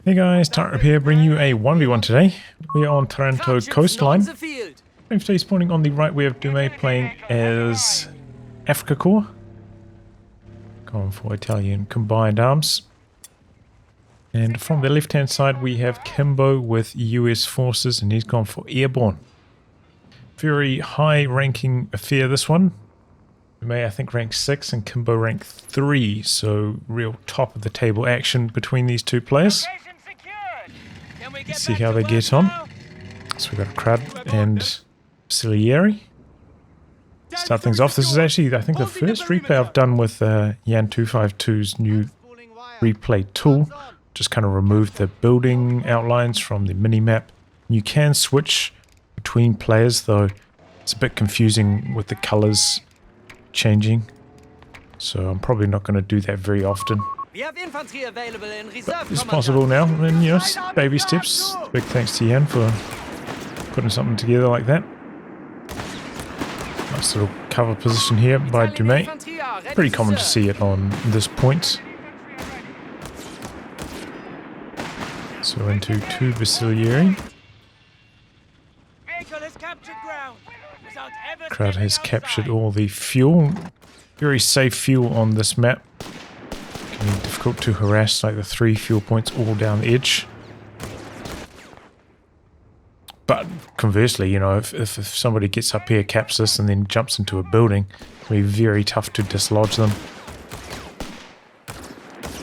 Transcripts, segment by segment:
Hey guys, Tightrope here, bringing you a 1v1 today. We are on Taranto Coastline. And today spawning on the right, we have Dumais playing as Afrika Korps. Going for Italian combined arms. And from the left hand side we have Kimbo with US forces, and he's gone for Airborne. Very high ranking affair, this one. Dumais I think rank 6 and Kimbo rank 3, so real top of the table action between these two players. Let's see how they get on. So we've got a Crud and Auxiliary. Start things off. This is actually, I think, the first replay I've done with Yan252's new replay tool. Just kind of removed the building outlines from the mini-map. You can switch between players, though it's a bit confusing with the colors changing. So I'm probably not going to do that very often. But it's possible now, and you know, baby steps. Big thanks to Yan for putting something together like that. Nice little cover position here by Dumais. Pretty common to see it on this point. So into two Auxiliary. Crowd has captured all the fuel. Very safe fuel on this map. Can be difficult to harass, like the 3 fuel points all down the edge. But conversely, you know, if somebody gets up here, caps this, and then jumps into a building, it'll be very tough to dislodge them.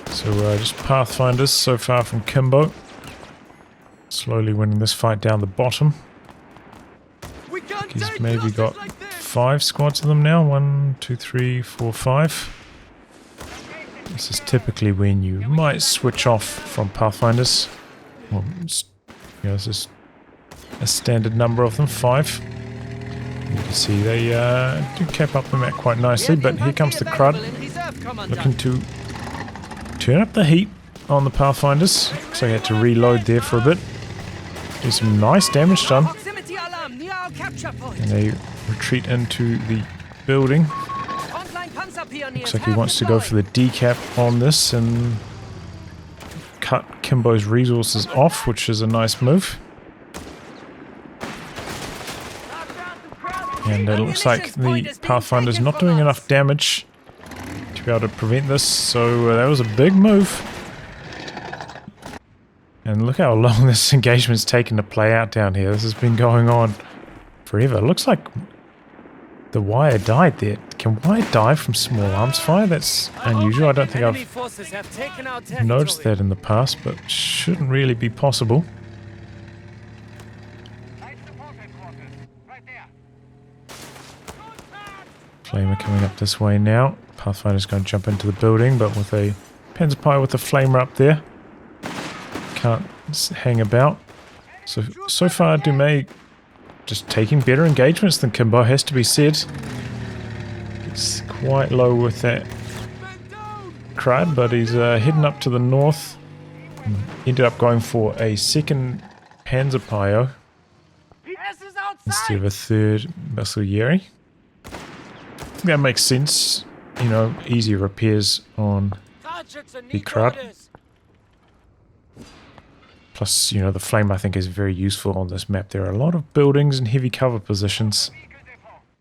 So just Pathfinders so far from Kimbo. Slowly winning this fight down the bottom. He's maybe got 5 squads of them now. 1, 2, 3, 4, 5. This is typically when you might switch off from Pathfinders. Well, you know, this is a standard number of them, 5. You can see they do cap up the map quite nicely, but here comes the Crud, looking to turn up the heat on the Pathfinders. So he had to reload there for a bit. Do some nice damage done. And they retreat into the building. Looks like he wants to go for the decap on this and cut Kimbo's resources off, which is a nice move. And it looks like the Pathfinder's not doing enough damage to be able to prevent this, so that was a big move. And look how long this engagement's taken to play out down here. This has been going on forever. It looks like the wire died there. Can wire die from small arms fire? That's unusual. I don't think I've noticed that in the past, but shouldn't really be possible. Flamer coming up this way now. Pathfinder's going to jump into the building, but with a Panzerpie with the Flamer up there. Can't hang about. So far, Dumais just taking better engagements than Kimbo, has to be said. It's quite low with that Crud, but he's heading up to the north. Ended up going for a second Panzerpie instead of a third Auxiliary. I think that makes sense. You know, easier repairs on the Crud. Plus, you know, the flame I think is very useful on this map. There are a lot of buildings and heavy cover positions.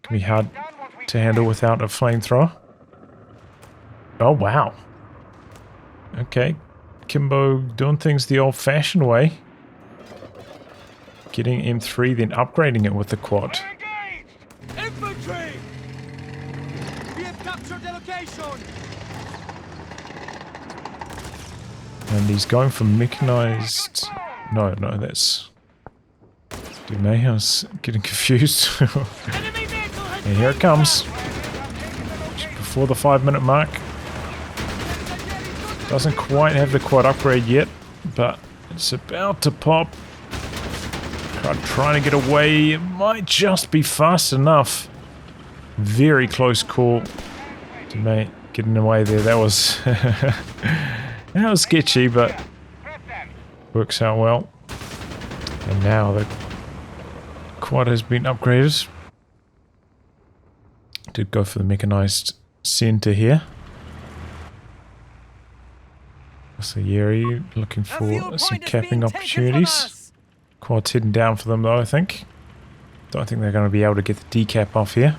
Can be hard to handle without a flamethrower. Oh, wow. Okay. Kimbo doing things the old-fashioned way. Getting M3, then upgrading it with the quad. Infantry! We have captured the location! And he's going for mechanized... No, that's... Dumais, I was getting confused. And here it comes. Just before the 5-minute mark. Doesn't quite have the quad upgrade yet, but it's about to pop. Crud trying to get away. It might just be fast enough. Very close call. Dumais getting away there. That was... That was sketchy, but works out well. And now the quad has been upgraded. Did go for the mechanized center here. So Yeri looking for some capping opportunities. Quad's heading down for them though, I think. Don't think they're going to be able to get the decap off here.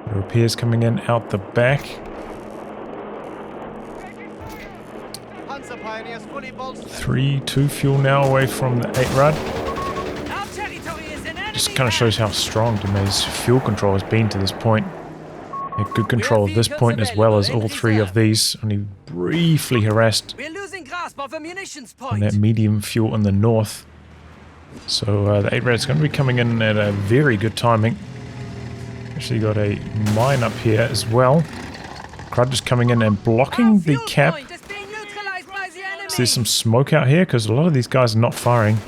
The repairs coming in out the back. 3-2 fuel now away from the 8-rad. Just kind of shows how strong Dumais' fuel control has been to this point. A good control of this point as well as all three of these. Only briefly harassed on that medium fuel in the north. So the 8-rad's going to be coming in at a very good timing. Actually got a mine up here as well. Crud just coming in and blocking the cap. So there's some smoke out here because a lot of these guys are not firing.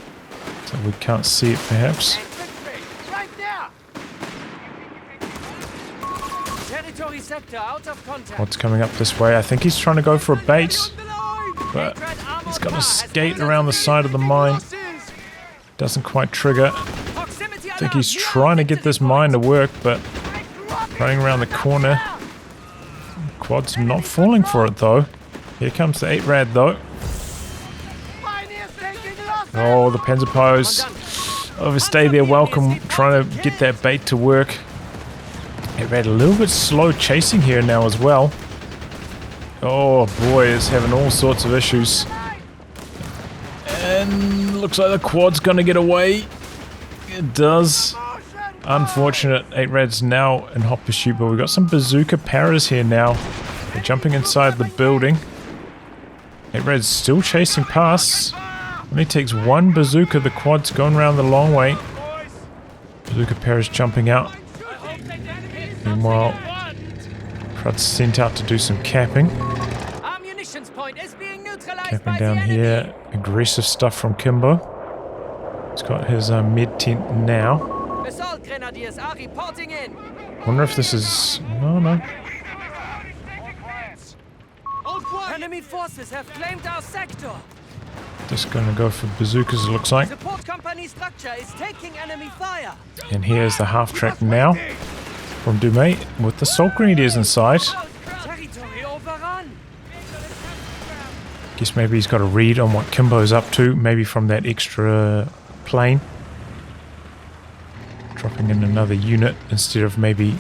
So we can't see it perhaps. What's coming up this way? I think he's trying to go for a bait. But he's got to skate around the side of the mine. Doesn't quite trigger. I think he's trying to get this mine to work, but running around the corner. Quad's not falling for it though. Here comes the 8-rad though. Oh, the Panzerpose overstayed their welcome, trying to get that bait to work. 8-rad a little bit slow chasing here now as well. Oh boy, it's having all sorts of issues. And looks like the quad's gonna get away. It does. Unfortunate. 8-rad's now in hot pursuit, but we've got some bazooka paras here now. They're jumping inside the building. 8-rad's still chasing past. Only takes one bazooka. The quad's going around the long way. Bazooka paras jumping out. Meanwhile, Crud's sent out to do some capping. Capping down here. Aggressive stuff from Kimbo. He's got his mid tent now. Wonder if this is... No. Enemy forces have claimed our sector. Just gonna go for bazookas, it looks like. Support company structure is taking enemy fire. And here's the half track now from Dumais with the assault grenadiers inside. Territory overrun. Guess maybe he's got a read on what Kimbo's up to, maybe from that extra plane. Dropping in another unit instead of maybe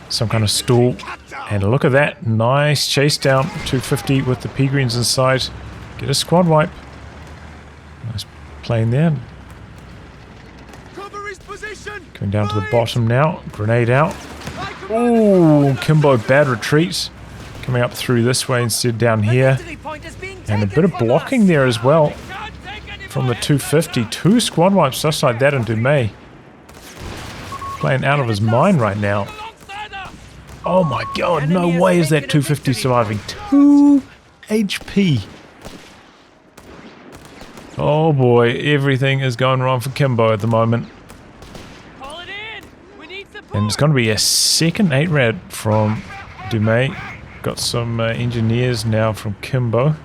some kind of stall. And look at that, nice chase down, 250 with the P-Greens inside. Get a squad wipe. Nice plane there. Coming down to the bottom now, grenade out. Oh, Kimbo, bad retreat. Coming up through this way instead down here. And a bit of blocking there as well from the 250. 2 squad wipes just like that in Dumais. Playing out of his mind right now. Oh my god, no way is that 250 surviving. 2 HP. Oh boy, everything is going wrong for Kimbo at the moment. And it's going to be a second 8-rad from Dumais. Got some engineers now from Kimbo.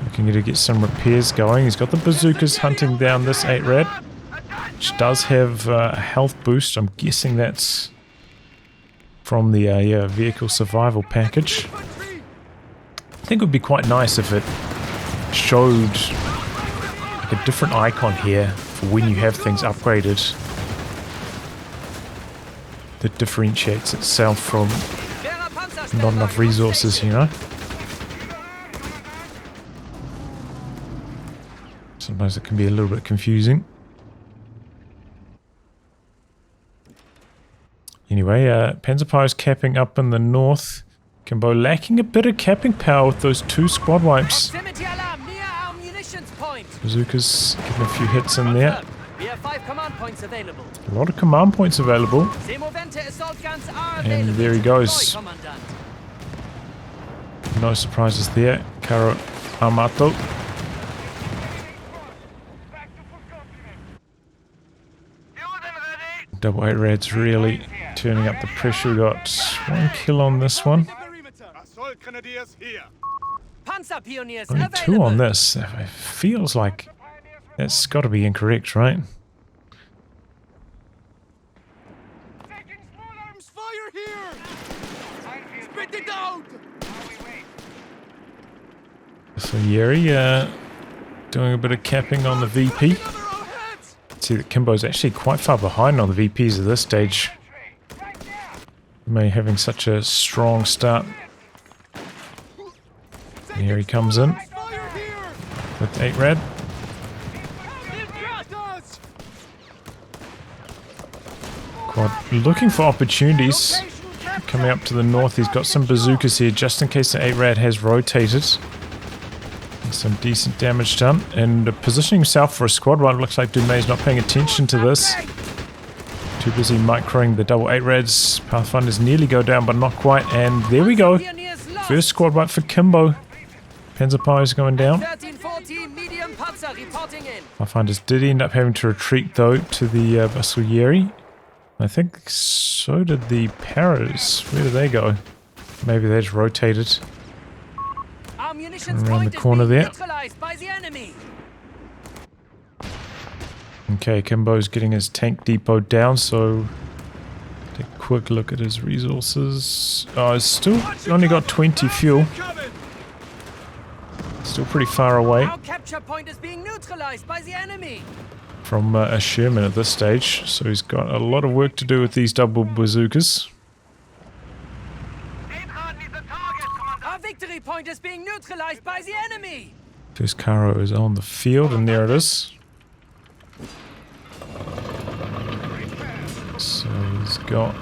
Looking to get some repairs going. He's got the bazookas hunting down this 8-rad. Which does have a health boost. I'm guessing that's from the vehicle survival package. I think it would be quite nice if it showed like a different icon here for when you have things upgraded that differentiates itself from not enough resources, you know. Sometimes it can be a little bit confusing. Anyway, Panzerpyre's capping up in the north. Kimbo lacking a bit of capping power with those 2 squad wipes. Bazooka's getting a few hits in there. A lot of command points available. And there he goes. No surprises there. Caro Amato. Double 8-rad's really turning up the pressure. We got 1 kill on this one. Only 2 on this. It feels like that's got to be incorrect, right? So Yeri doing a bit of capping on the VP. See that Kimbo's actually quite far behind on the VPs at this stage. May having such a strong start. And here he comes in with 8-Rad. Quad looking for opportunities. Coming up to the north, he's got some bazookas here just in case the 8-Rad has rotated. Some decent damage done, and positioning himself for a squad run. Looks like Dumais not paying attention to this. Too busy microing the double 8-Rads. Pathfinders nearly go down, but not quite. And there we go. First squad wipe for Kimbo. Panzer is going down. Pathfinders did end up having to retreat though to the Basulieri. I think so did the Paras. Where did they go? Maybe they just rotated. Around the corner there. Okay, Kimbo's getting his tank depot down, so take a quick look at his resources. Oh, it's still only got 20 fuel. Still pretty far away from a Sherman at this stage, so he's got a lot of work to do with these double bazookas. Victory point is being neutralized by the enemy. First Caro is on the field, and there it is. So he's got...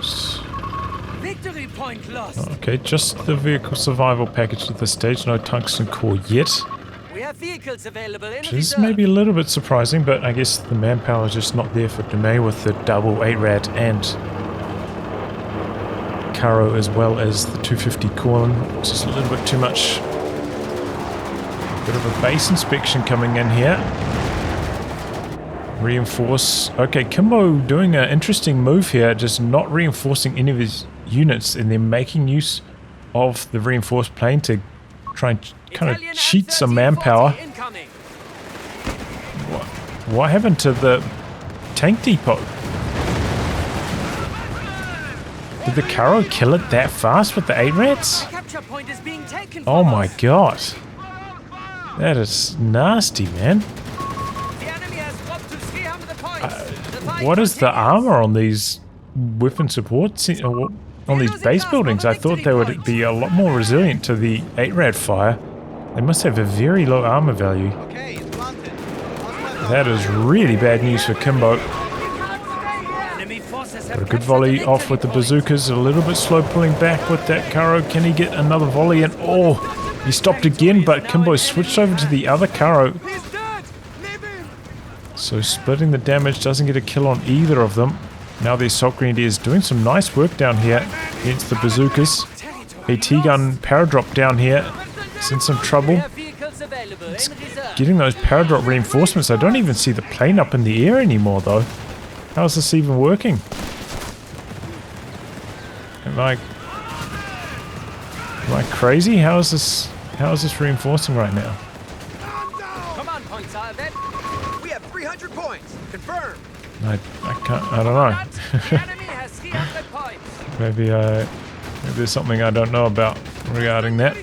Victory point lost. Okay, just the vehicle survival package at this stage. No tungsten core yet. We have vehicles available in which is maybe a little bit surprising, but I guess the manpower is just not there for Dumais with the double 8-Rad and Caro as well as the 250 Corlin. It's just a little bit too much. Bit of a base inspection coming in here. Reinforce. Okay, Kimbo doing an interesting move here, just not reinforcing any of his units, and then making use of the reinforced plane to try and kind of cheat some manpower. What happened to the tank depot? Did the Caro kill it that fast with the 8-Rats? Oh my god. That is nasty, man. What is the armor on these weapon supports, on these base buildings? I thought they would be a lot more resilient to the 8-Rad fire. They must have a very low armor value. That is really bad news for Kimbo. Got a good volley off with the bazookas. A little bit slow pulling back with that Caro. Can he get another volley in? Oh, he stopped again, but Kimbo switched over to the other Caro. So splitting the damage, doesn't get a kill on either of them. Now the Assault Grenadiers doing some nice work down here against the bazookas. AT gun paradrop down here. It's in some trouble. It's getting those paradrop reinforcements. I don't even see the plane up in the air anymore though. How is this even working? Am I crazy? How is this reinforcing right now? Command points are then. We have 300 points. Confirmed. I don't know. The enemy has 300 points. Maybe there's something I don't know about regarding that.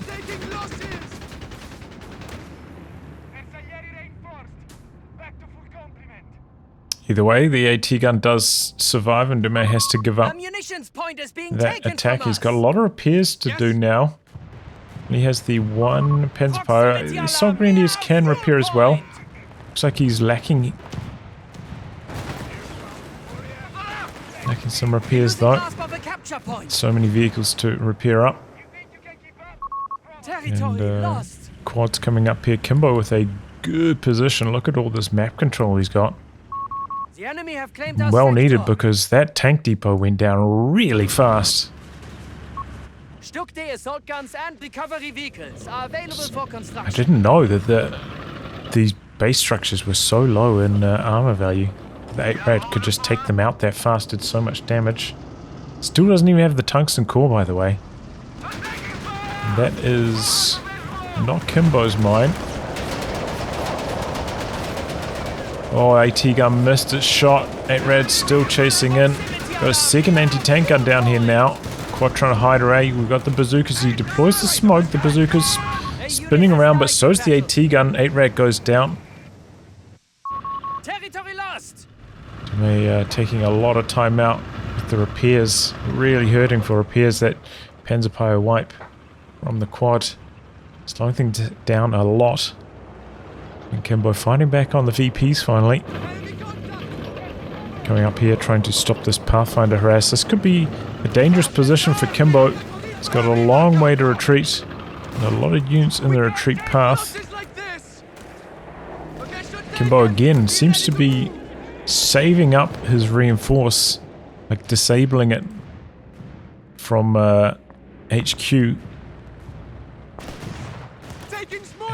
Either way, the AT gun does survive, and Dumais has to give up that attack. He's got a lot of repairs to do now. And he has the one Panzer. The Assault Grenadiers can repair as well. Looks like he's lacking some repairs though. So many vehicles to repair up. And quads coming up here. Kimbo with a good position. Look at all this map control he's got. Well needed, because that tank depot went down really fast. Assault guns and recovery vehicles are available for construction. I didn't know that these base structures were so low in armor value. The 8-Rad could just take them out that fast, did so much damage. Still doesn't even have the tungsten core, by the way. And that is not Kimbo's mine. Oh, AT gun missed its shot. 8-Rad still chasing in. Got a second anti-tank gun down here now. Quad trying to hide away. We've got the bazookas. He deploys the smoke. The bazookas spinning around, but so's the AT gun. 8-Rat goes down. Territory lost. Dumais taking a lot of time out with the repairs. Really hurting for repairs. That Panzerpio wipe from the quad. Slowing things down a lot. And Kimbo fighting back on the VPs finally. Coming up here trying to stop this Pathfinder harass. This could be a dangerous position for Kimbo. He's got a long way to retreat. And a lot of units in the retreat path. Kimbo again seems to be saving up his reinforce. Like disabling it from HQ.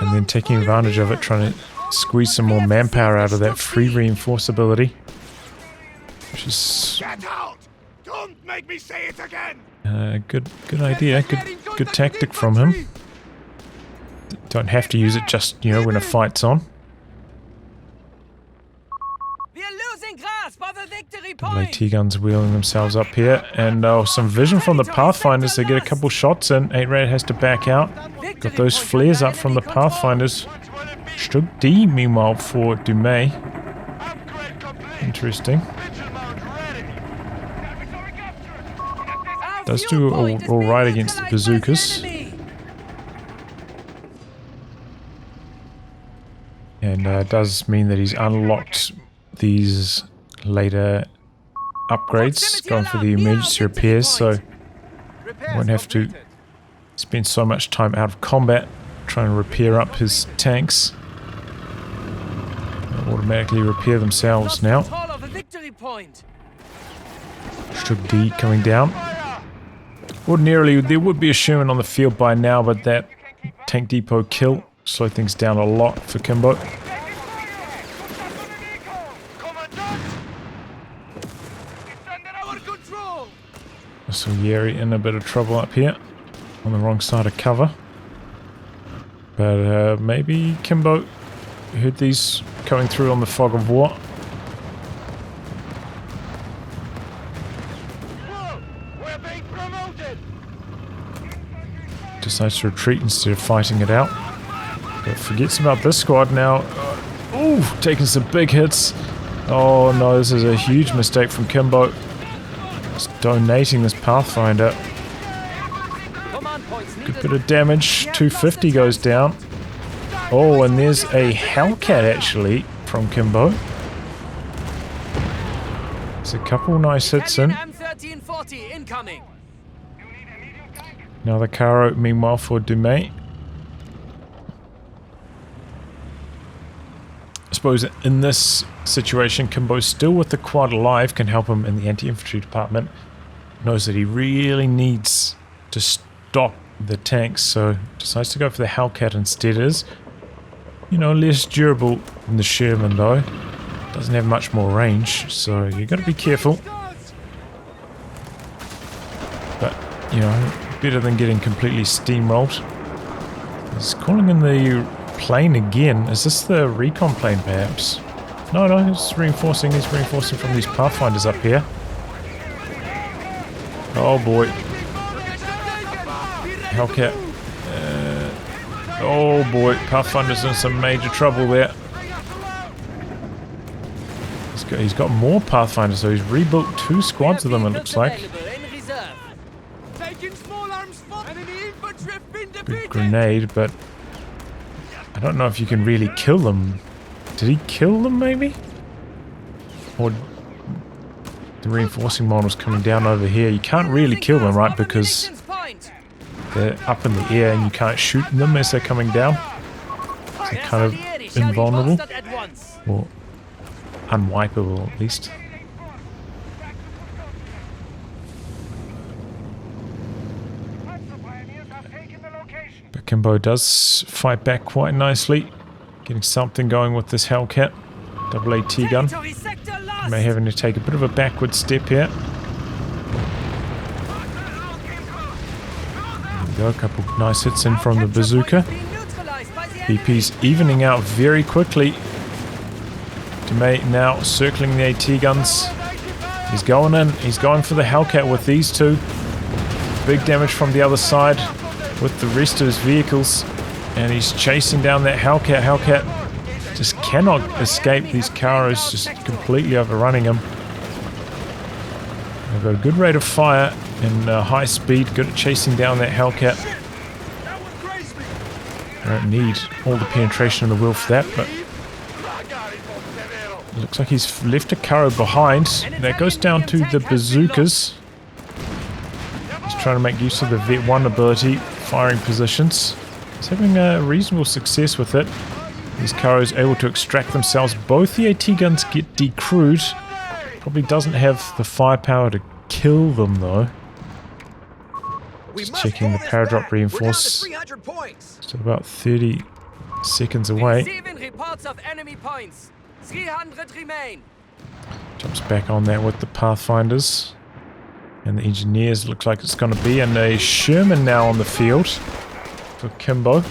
And then taking advantage of it, trying to squeeze some more manpower out of that free reinforce ability. Which is Don't make me say it again. Good idea, good tactic from him. Don't have to use it just, you know, when a fight's on. We're losing grasp of the victory Double point. AT guns wheeling themselves up here, and some vision from the Pathfinders. They get a couple shots in. 8-Rat has to back out. Got those flares up from the Pathfinders. Stug D, meanwhile, for Dumais. Interesting. Does do all right against the bazookas. And does mean that he's unlocked these later upgrades, going for the emergency repairs, so won't have to spend so much time out of combat trying to repair up his tanks. They'll automatically repair themselves now. Stug D coming down. Ordinarily there would be a Sherman on the field by now, but that tank depot kill slowed things down a lot for Kimbo. So Yeri in a bit of trouble up here, on the wrong side of cover. But maybe Kimbo heard these coming through on the fog of war. Decides to retreat instead of fighting it out. But forgets about this squad now. Ooh, taking some big hits. Oh no, this is a huge mistake from Kimbo. Just donating this Pathfinder. Good bit of damage. 250 goes down. Oh, and there's a Hellcat actually from Kimbo. There's a couple nice hits in. Another Caro, meanwhile, for Dumais. I suppose in this situation, Kimbo still with the quad alive can help him in the anti-infantry department. Knows that he really needs to stop the tanks, so decides to go for the Hellcat instead. It is, you know, less durable than the Sherman though. Doesn't have much more range, so you got to be careful. But, you know, better than getting completely steamrolled. He's calling in the plane again. Is this the recon plane perhaps? No, he's reinforcing. He's reinforcing from these Pathfinders up here. Oh boy. Hellcat. Oh boy, Pathfinder's in some major trouble there. He's got more Pathfinders, so he's rebuilt 2 squads of them, it looks like. Good grenade, but I don't know if you can really kill them. Did he kill them, maybe? Or the reinforcing model's coming down over here. You can't really kill them, right? Because they're up in the air and you can't shoot them as they're coming down. So they're kind of invulnerable. Or unwipeable, at least. But Kimbo does fight back quite nicely. Getting something going with this Hellcat. Double AT gun. May having to take a bit of a backward step here. There we go, a couple nice hits in from the bazooka. BP's evening out very quickly. Dumais now circling the AT guns. He's going in. He's going for the Hellcat with these 2. Big damage from the other side with the rest of his vehicles. And he's chasing down that Hellcat. Hellcat just cannot escape these Karos, just completely overrunning him. They've got a good rate of fire and high speed, good at chasing down that Hellcat. I don't need all the penetration in the wheel for that, but it looks like he's left a Karo behind. That goes down to the bazookas. He's trying to make use of the Vet 1 ability, firing positions. He's having reasonable success with it. These Karos able to extract themselves. Both the AT guns get decrewed. Probably doesn't have the firepower to kill them though. Just checking the paradrop reinforce. Still about 30 seconds away. Receiving reports of enemy points. 300 remain. Jumps back on that with the Pathfinders. And the engineers looks like it's going to be. And a Sherman now on the field for Kimbo.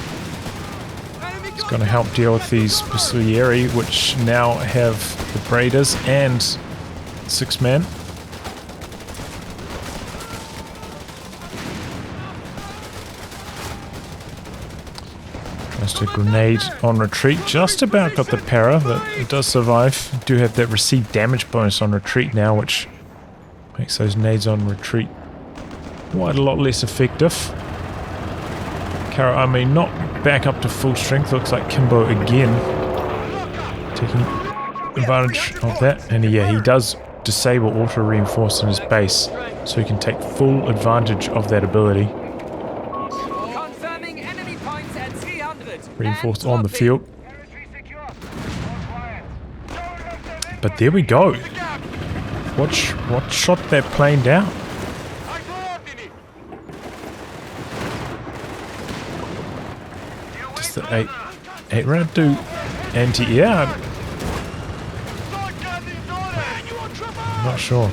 It's going to help deal with these Pursuieri, which now have the Braiders and 6-man. Just a grenade on retreat. Just about got the para, but it does survive. You do have that received damage bonus on retreat now, which makes those nades on retreat quite a lot less effective. Karo army not back up to full strength. Looks like Kimbo again taking advantage of that. And yeah, he does disable auto reinforce in his base, so he can take full advantage of that ability. Reinforced on the field. But there we go. What shot that plane down? Does the 8 round do anti-air? I'm not sure.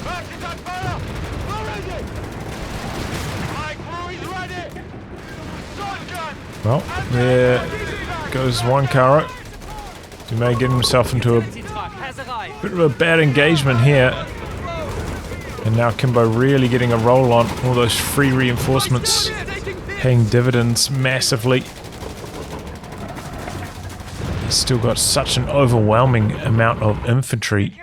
Well, there goes one Karo. He may get himself into a bit of a bad engagement here. And now Kimbo really getting a roll on. All those free reinforcements paying dividends massively. He's still got such an overwhelming amount of infantry.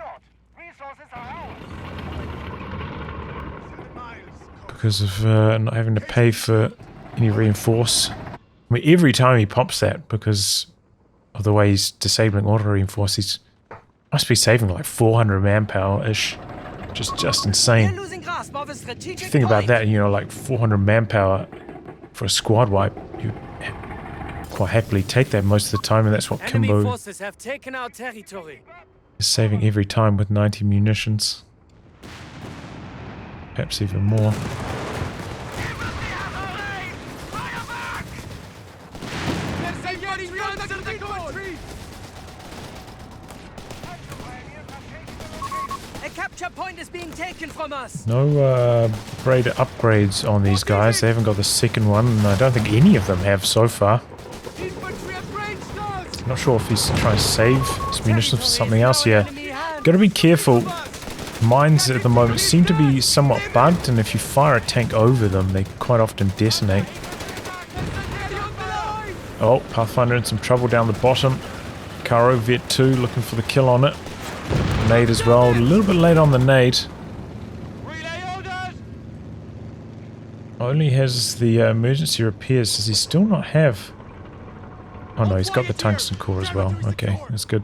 Because of not having to pay for any reinforce. I mean, every time he pops that, because of the way he's disabling auto reinforce, he must be saving like 400 manpower-ish. Just insane. If you think about that, you know, like 400 manpower for a squad wipe, you quite happily take that most of the time, and that's what Kimbo is saving every time with 90 munitions. Perhaps even more. Point is being taken from us. No Raider upgrades on these guys. They haven't got the second one, and I don't think any of them have so far. Not sure if he's trying to save his munitions for something else. Yeah, got to be careful. Mines at the moment seem to be somewhat bugged, and if you fire a tank over them, they quite often detonate. Oh, Pathfinder in some trouble down the bottom. Karo Vet 2 looking for the kill on it. Nade as well, a little bit late on the nade. Only has the emergency repairs. Does he still not have? Oh no, he's got the tungsten core as well. Okay, that's good.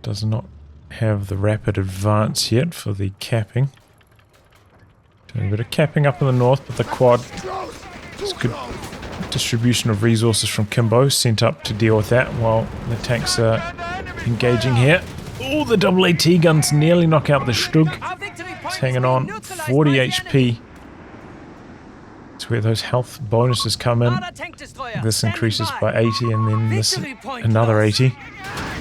Does not have the rapid advance yet for the capping. Doing a bit of capping up in the north, but the quad is good. Distribution of resources from Kimbo sent up to deal with that while the tanks are engaging here. Oh, the double AT guns nearly knock out the Stug. It's hanging on. 40 HP. That's where those health bonuses come in. This increases by 80 and then this another 80.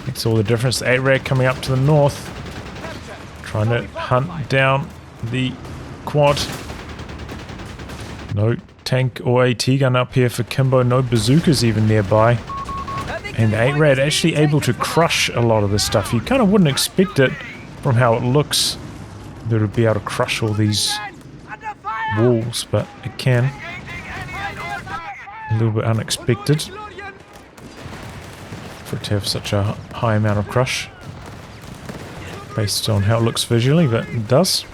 That's all the difference. The 8-rag coming up to the north. Trying to hunt down the quad. No tank or AT gun up here for Kimbo. No bazookas even nearby. And 8-rad actually able to crush a lot of this stuff. You kind of wouldn't expect it from how it looks. that it would be able to crush all these walls, but it can. A little bit unexpected for it to have such a high amount of crush based on how it looks visually, but it does.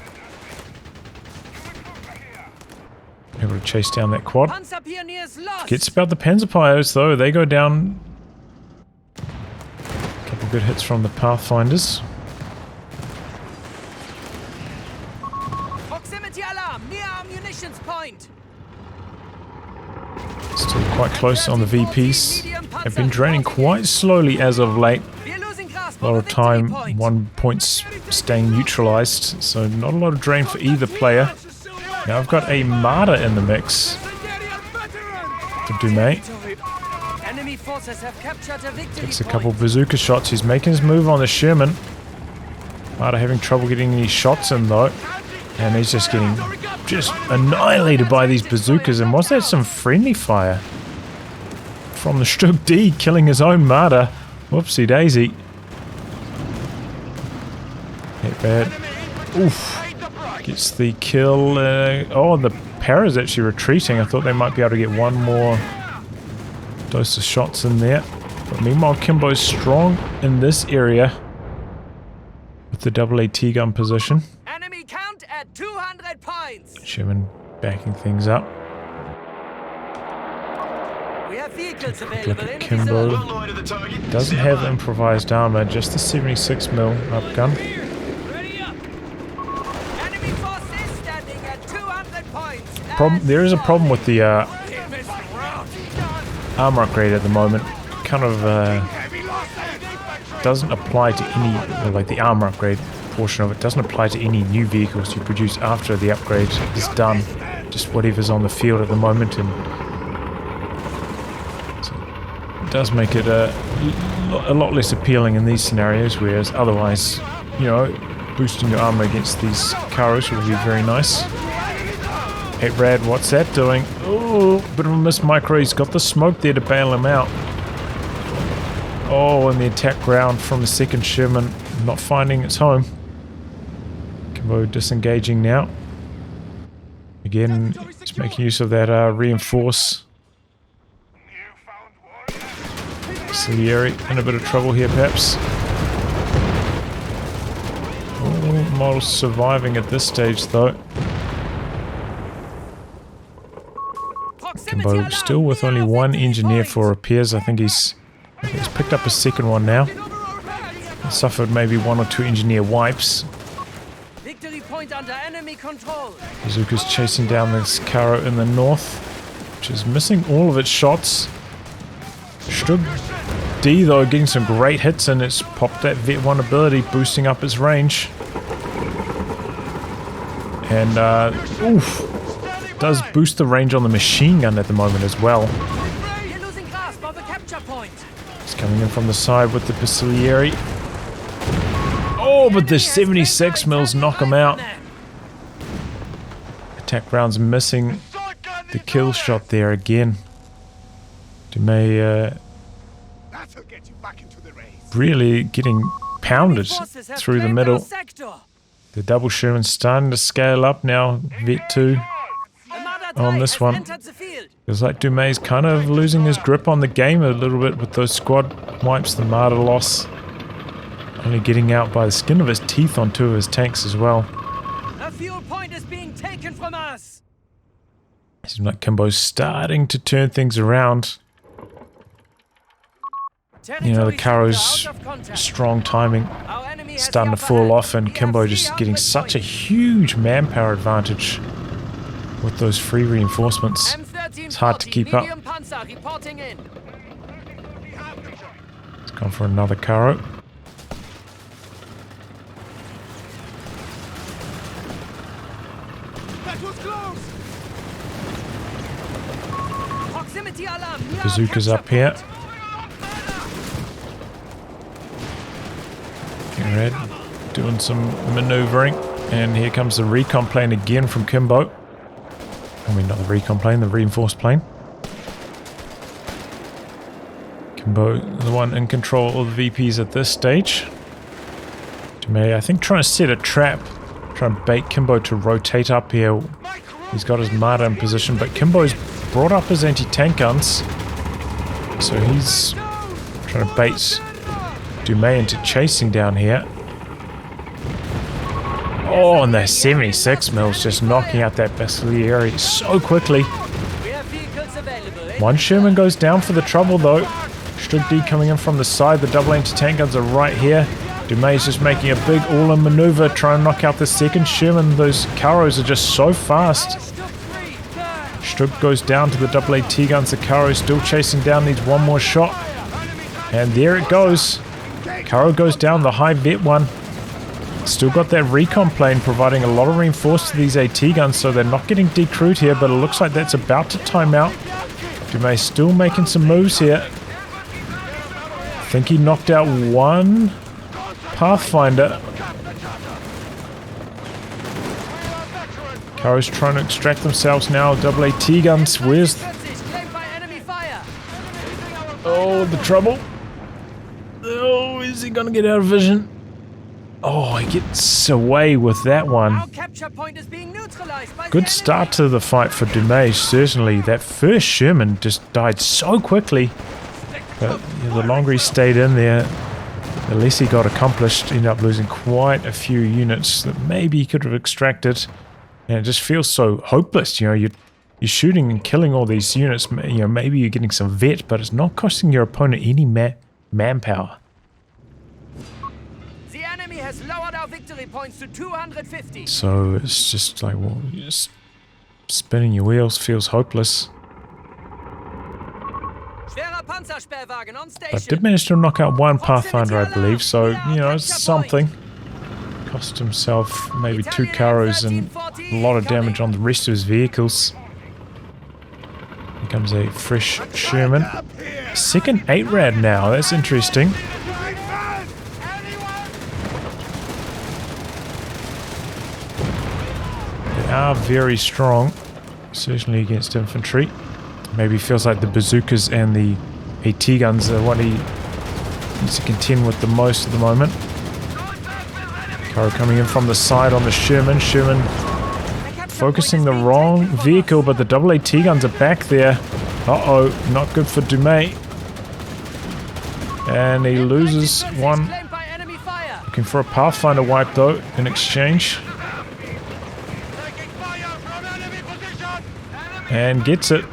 Able to chase down that quad. Forgets about the Panzerpios though, they go down. A couple good hits from the Pathfinders. Proximity alarm near ammunitions point. Still quite close on the VPs. Have been draining quite slowly as of late. A lot of time, 1 point's staying neutralized, so not a lot of drain for either player. Now I've got a Marder in the mix for Dumais. Takes a couple bazooka shots. He's making his move on the Sherman. Marder having trouble getting any shots in though. And he's just getting annihilated by these bazookas. And was that some friendly fire from the Stug D, killing his own Marder? Whoopsie daisy. Not bad. Oof. Gets the kill. Oh, the Para's actually retreating. I thought they might be able to get one more dose of shots in there. But meanwhile, Kimbo's strong in this area with the double AT gun position. Enemy count at 200 points. Sherman backing things up. We have vehicles Look available. at Kimbo. Doesn't have improvised armor, just the 76mm up gun. There is a problem with the armor upgrade at the moment. Kind of doesn't apply to any, like the armor upgrade portion of it doesn't apply to any new vehicles you produce after the upgrade is done. Just whatever's on the field at the moment, and so it does make it a lot less appealing in these scenarios. Whereas otherwise, you know, boosting your armor against these Karos will be very nice. Hey Rad, what's that doing? Oh, bit of a miss micro. He's got the smoke there to bail him out. Oh, and the attack ground from the second Sherman not finding its home. Kimbo disengaging now. Again, just making use of that reinforce. Salieri in a bit of trouble here perhaps. All models surviving at this stage though. Kimbo still with only one engineer for repairs. I think he's picked up a second one now. He suffered maybe 1 or 2 engineer wipes. Victory point under enemy control. Bazooka's chasing down this Caro in the north, which is missing all of its shots. Stug D though getting some great hits, and it's popped that Vet 1 ability, boosting up its range. And oof. Does boost the range on the machine gun at the moment as well. It's coming in from the side with the Pistolieri. Oh, but the 76mm knock him out. Attack rounds missing the kill shot there again. Dumais really getting pounded through the middle. The double Sherman's starting to scale up now. Vet 2. On this one, it's like Dumais kind of losing his grip on the game a little bit with those squad wipes, the Marder loss. Only getting out by the skin of his teeth on 2 of his tanks as well. A fuel point is being taken from us. Seems like Kimbo's starting to turn things around. You know, the Karo's strong timing starting to fall off, and Kimbo just getting such a huge manpower advantage with those free reinforcements. It's hard to keep up. It's gone for another Caro. Bazooka's up here. Getting red, doing some maneuvering, and here comes the recon plane again from Kimbo. I mean, not the recon plane, the reinforced plane. Kimbo, the one in control of the VPs at this stage. Dumais, I think, trying to set a trap Trying to bait Kimbo to rotate up here. He's got his Marder in position, but Kimbo's brought up his anti-tank guns. So he's trying to bait Dumais into chasing down here. Oh, and the 76 mils just knocking out that Basileary so quickly. One Sherman goes down for the trouble though. Strug D coming in from the side. The double anti-tank guns are right here. Dumais is just making a big all-in maneuver, trying to knock out the second Sherman. Those Caros are just so fast. Strug goes down to the double AT guns. The Caro still chasing down, needs one more shot. And there it goes. Caro goes down, the high vet one. Still got that recon plane providing a lot of reinforce to these AT guns, so they're not getting decrewed here, but it looks like that's about to time out. Dumais still making some moves here. I think he knocked out one Pathfinder. Caro's trying to extract themselves now. Double AT guns. Where's... Oh, the trouble. Oh, is he gonna get out of vision? Oh, he gets away with that one. Good start to the fight for Dumais, certainly. That first Sherman just died so quickly. But yeah, the longer he stayed in there, the less he got accomplished. Ended up losing quite a few units that maybe he could have extracted. And it just feels so hopeless, you know, you're shooting and killing all these units, you know, maybe you're getting some vet, but it's not costing your opponent any manpower. The enemy has lowered our victory points to 250. So it's just like, well, just spinning your wheels feels hopeless. But did manage to knock out one Pathfinder, I believe, so, you know, it's something. Cost himself maybe 2 Caros and a lot of damage on the rest of his vehicles. Here comes a fresh Sherman. Second 8-rad now, that's interesting. They are very strong, certainly against infantry. Maybe feels like the bazookas and the AT guns are what he needs to contend with the most at the moment. Caro coming in from the side on the Sherman. Sherman focusing the wrong vehicle, but the double AT guns are back there. Uh-oh, not good for Dumais. And he loses one. Looking for a Pathfinder wipe though, in exchange. And gets it.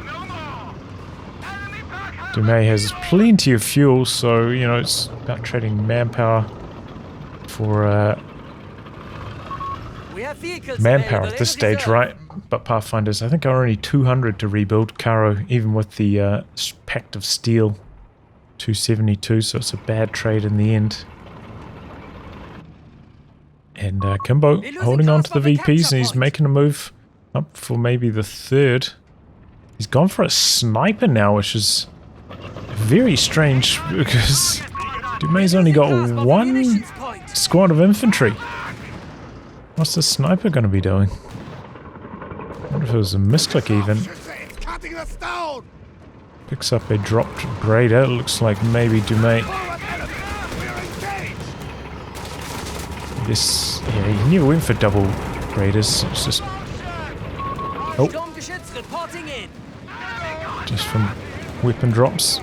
Dumais has plenty of fuel, so, you know, it's about trading manpower for manpower at this stage, right? But Pathfinders, I think, are only 200 to rebuild. Caro, even with the Pact of Steel, 272, so it's a bad trade in the end. And Kimbo holding on to the VPs, and he's making a move up for maybe the third. He's gone for a sniper now, which is very strange because Dumais only got one squad of infantry. What's the sniper going to be doing? I wonder if it was a misclick even. Picks up a dropped grader. Looks like maybe Dumais. This, yeah, he never went for double graders. It's just, oh, just from weapon drops.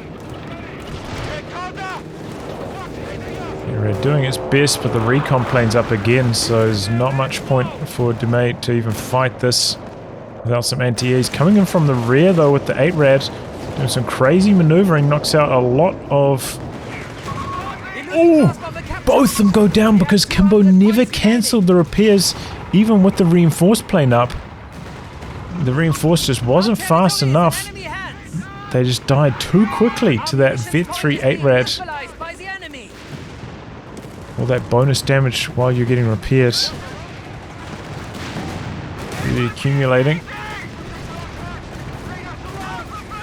They're doing its best, but the recon plane's up again, so there's not much point for Dumais to even fight this without some anti-A's. Coming in from the rear though with the 8-rad, doing some crazy maneuvering, knocks out a lot of... Oh! Both of them go down because Kimbo never cancelled the repairs, even with the reinforced plane up. The reinforced just wasn't fast enough. They just died too quickly to that Vet 3 8-rad. All that bonus damage while you're getting repaired. Really accumulating.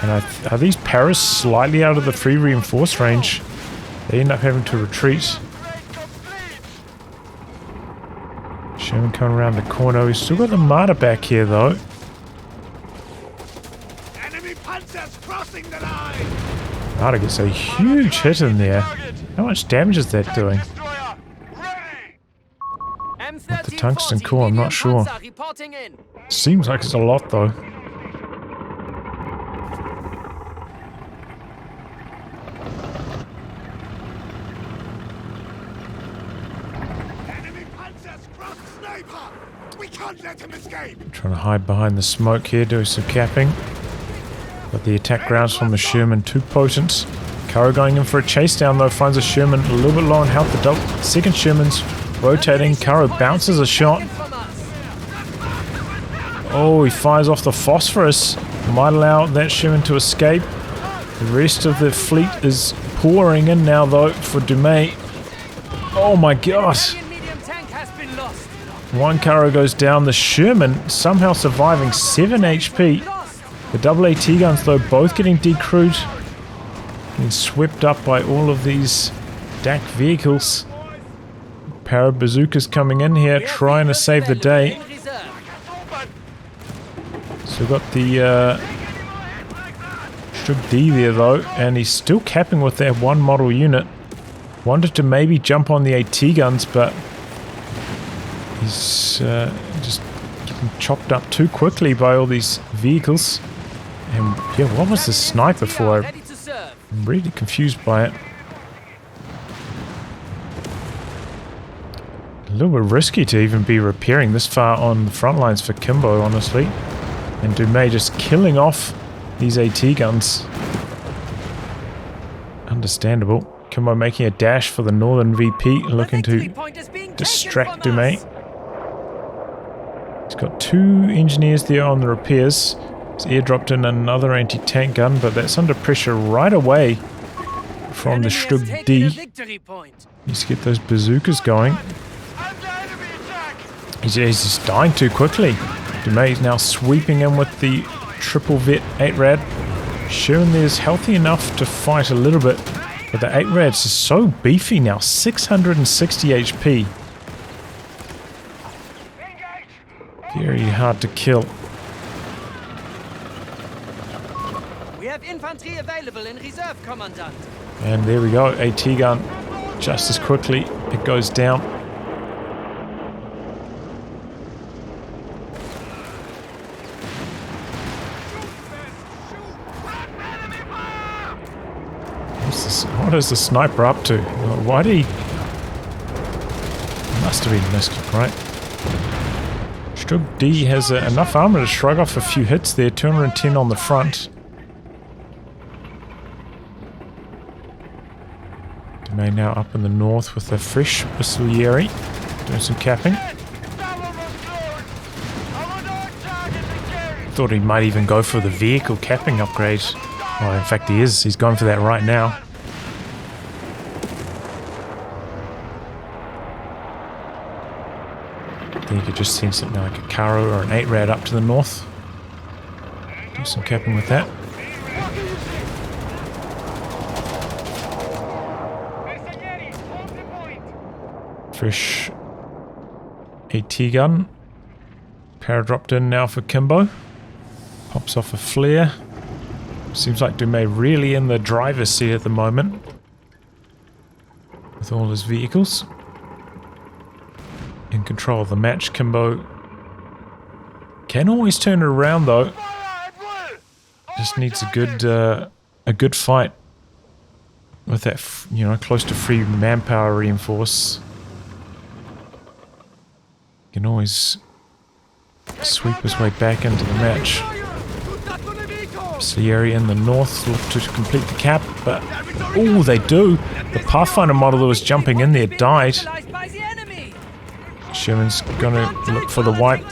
And are these Paras slightly out of the free reinforce range? They end up having to retreat. Sherman coming around the corner. We've still got the Marder back here though. Enemy panzers crossing the line. Marder gets a huge hit in there. How much damage is that doing? M13 tungsten core, I'm not sure. Seems like it's a lot though. Enemy panzers cross sniper! We can't let him escape! Trying to hide behind the smoke here, doing some capping. But the attack grounds from the Sherman too potent. Caro going in for a chase down though, finds a Sherman a little bit low on health. The second Sherman's rotating. Caro bounces a shot. Oh, he fires off the phosphorus. Might allow that Sherman to escape. The rest of the fleet is pouring in now though for Dumais. Oh my god. One Caro goes down. The Sherman somehow surviving 7 HP. The double AT guns though both getting decrewed. Being swept up by all of these DAC vehicles. Para bazookas coming in here trying to save the day. So we've got the Strip D there though, and he's still capping with that one model unit. Wanted to maybe jump on the AT guns, but he's just getting chopped up too quickly by all these vehicles. And yeah, what was the sniper for? I'm really confused by it. A little bit risky to even be repairing this far on the front lines for Kimbo, honestly. And Dumais just killing off these AT guns. Understandable. Kimbo making a dash for the northern VP, looking to distract Dumais. He's got 2 engineers there on the repairs. He's airdropped in another anti-tank gun, but that's under pressure right away from the Strug D. Needs to get those bazookas going. He's just dying too quickly. Dumais is now sweeping in with the triple vet 8-rad. Sherman there's healthy enough to fight a little bit, but the 8-rad's is so beefy now, 660 HP. Very hard to kill. We have infantry available in reserve, Commandant. And there we go, AT gun. Just as quickly, it goes down. What is the sniper up to? Why did he... Must have been missed, right? Strug D has enough armor to shrug off a few hits there. 210 on the front. Dumais now up in the north with a fresh Whistlery, doing some capping. Thought he might even go for the vehicle capping upgrade. Oh, in fact he is. He's going for that right now. I think you could just send something like a Caro or an 8-rad up to the north. Do some capping with that. Fresh AT gun. Para dropped in now for Kimbo. Pops off a flare. Seems like Dumais really in the driver's seat at the moment. With all his vehicles. In control of the match. Kimbo can always turn it around though. Just needs a good fight. With that, you know, close to free manpower reinforce. Can always sweep his way back into the match. Slieri in the north look to complete the cap, but oh, they do. The Pathfinder model that was jumping in there died. Sherman's gonna look for the wipe.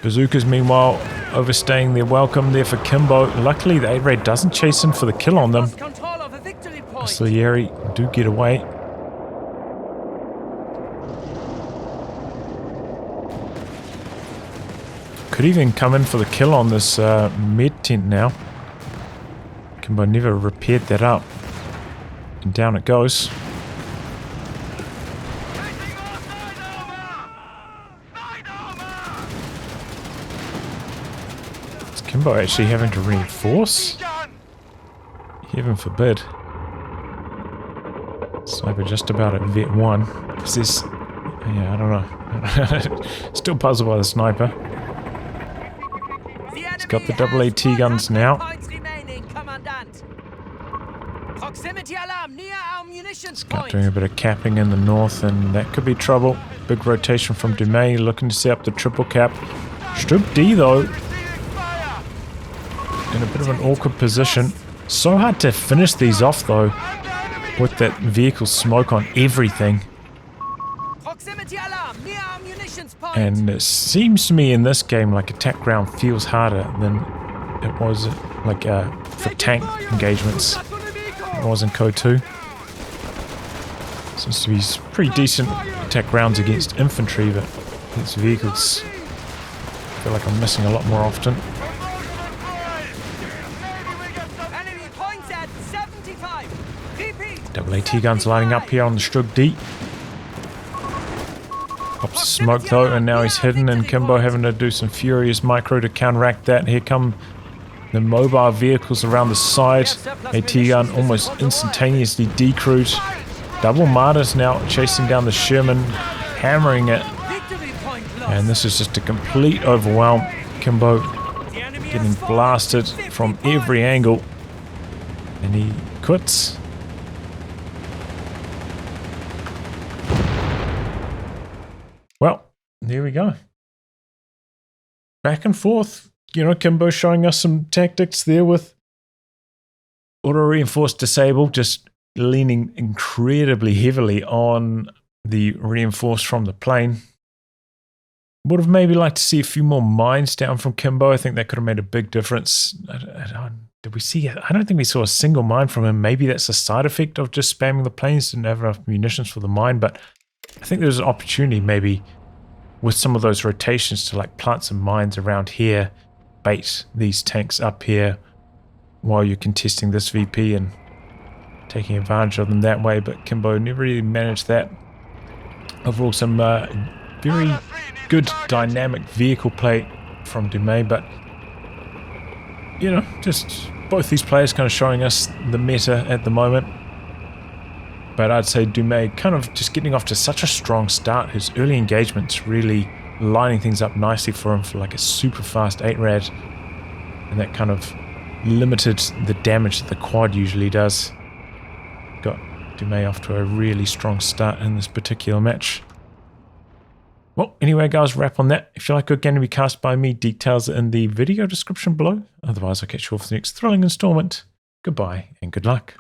Bazookas meanwhile overstaying their welcome there for Kimbo. Luckily the 8-rad doesn't chase in for the kill on them. Slieri do get away. Could even come in for the kill on this med tent now. Kimbo never repaired that up. And down it goes. Is Kimbo actually having to reinforce? Heaven forbid. Sniper just about at vet 1. Because there's... yeah, I don't know. Still puzzled by the sniper. He's got the AAT guns now. Scout doing a bit of capping in the north, and that could be trouble. Big rotation from Dumais, looking to set up the triple cap. Strip D though, in a bit of an awkward position. So hard to finish these off though, with that vehicle smoke on everything. And it seems to me in this game like attack ground feels harder than it was like for tank engagements. It was in COH3. Seems to be pretty decent attack grounds against infantry, but against vehicles I feel like I'm missing a lot more often. AAT guns lining up here on the Strug D. Pops the smoke though, and now he's hidden, and Kimbo having to do some furious micro to counteract that. Here come the mobile vehicles around the side. AT gun almost instantaneously decrewed. Double Martyrs now chasing down the Sherman, hammering it. And this is just a complete overwhelm. Kimbo getting blasted from every angle. And he quits. Well, there we go. Back and forth. You know, Kimbo showing us some tactics there with auto-reinforced disable, just leaning incredibly heavily on the reinforced from the plane. Would have maybe liked to see a few more mines down from Kimbo. I think that could have made a big difference. Did we see it? I don't think we saw a single mine from him. Maybe that's a side effect of just spamming the planes. Didn't have enough munitions for the mine, but I think there's an opportunity maybe with some of those rotations to like plant some mines around here, bait these tanks up here while you're contesting this VP and taking advantage of them that way. But Kimbo never really managed that. Overall, some very good dynamic vehicle play from Dumais, but you know, just both these players kind of showing us the meta at the moment. But I'd say Dumais kind of just getting off to such a strong start. His early engagements really lining things up nicely for him for like a super fast 8-rad. And that kind of limited the damage that the quad usually does. Got Dumais off to a really strong start in this particular match. Well, anyway guys, wrap on that. If you like good game to be cast by me, details are in the video description below. Otherwise, I'll catch you all for the next thrilling installment. Goodbye and good luck.